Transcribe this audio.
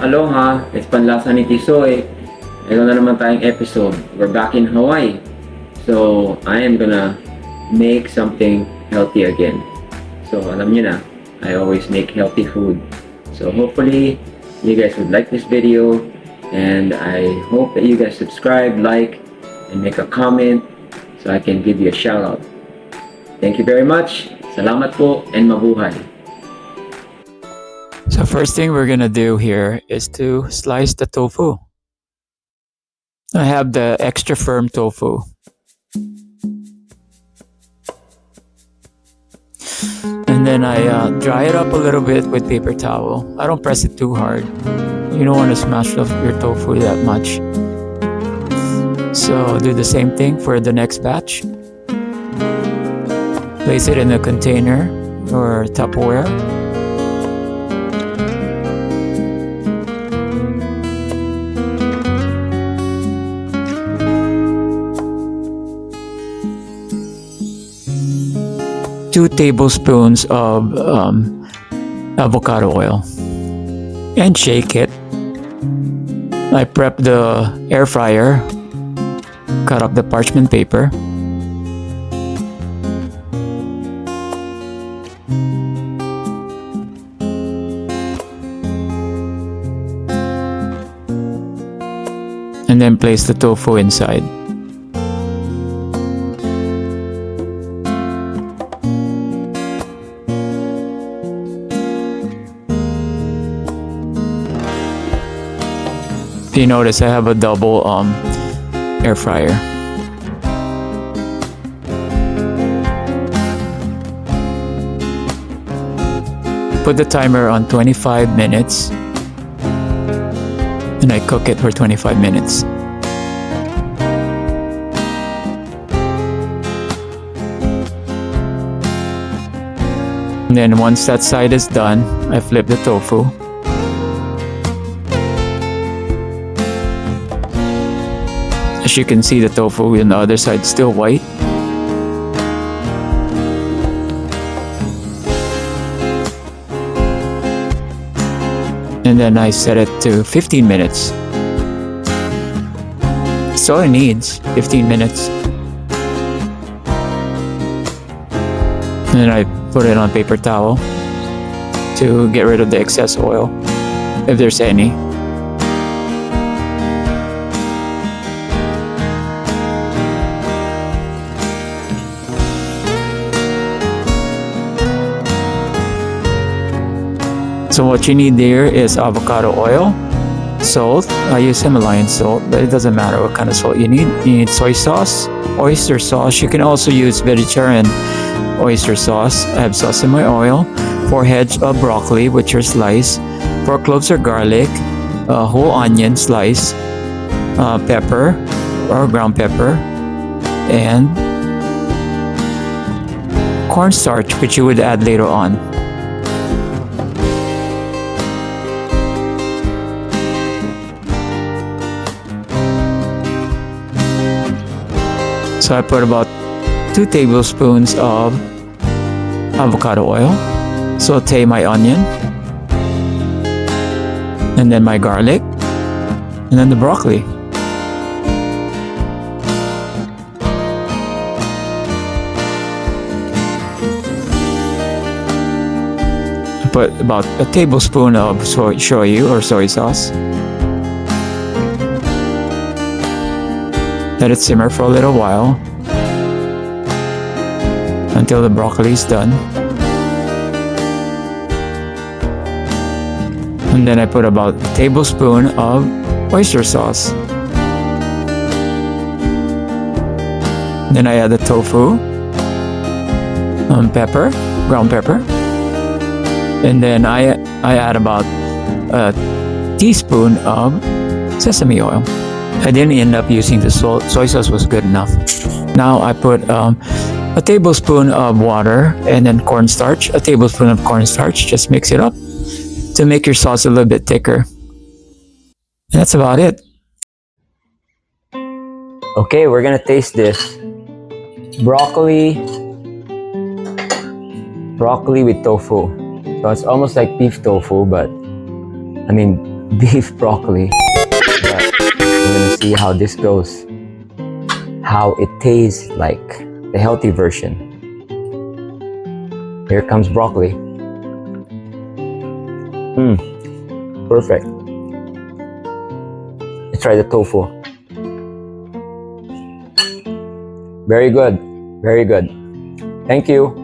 Aloha, it's Panlasa ni Tisoy. Mayroon na naman tayong episode. We're back in Hawaii. So, I am gonna make something healthy again. So, alam niyo na, I always make healthy food. So, hopefully, you guys would like this video. And I hope that you guys subscribe, like, and make a comment so I can give you a shout out. Thank you very much. Salamat po and mabuhay. So first thing we're gonna do here is to slice the tofu. I have the extra firm tofu. And then I dry it up a little bit with paper towel. I don't press it too hard. You don't want to smash up your tofu that much. So do the same thing for the next batch. Place it in a container or Tupperware. Two tablespoons of avocado oil and shake it. I prep the air fryer, cut up the parchment paper. And then place the tofu inside. If you notice, I have a double air fryer. Put the timer on 25 minutes and I cook it for 25 minutes. And then once that side is done, I flip the tofu. As you can see, the tofu on the other side is still white. And then I set it to 15 minutes. That's all it needs, 15 minutes. And then I put it on paper towel to get rid of the excess oil, if there's any. So what you need there is avocado oil, salt. I use Himalayan salt, but it doesn't matter what kind of salt you need. You need soy sauce, oyster sauce. You can also use vegetarian oyster sauce. I have sesame oil, 4 heads of broccoli, which are sliced, 4 cloves of garlic, a whole onion slice, pepper or ground pepper, and cornstarch, which you would add later on. So I put about 2 tablespoons of avocado oil, saute my onion, and then my garlic, and then the broccoli. I put about a tablespoon of shoyu or soy sauce. Let it simmer for a little while until the broccoli is done. And then I put about a tablespoon of oyster sauce. Then I add the tofu, pepper, ground pepper, and then I add about a teaspoon of sesame oil. I didn't end up using the salt. Soy sauce was good enough. Now I put a tablespoon of water and then cornstarch, a tablespoon of cornstarch. Just mix it up to make your sauce a little bit thicker. And that's about it. Okay, we're gonna taste this. Broccoli with tofu. So it's almost like beef tofu, but I mean beef broccoli. But we're gonna see how this goes. How it tastes like the healthy version. Here comes broccoli. Perfect. Let's try the tofu. Very good. Very good. Thank you.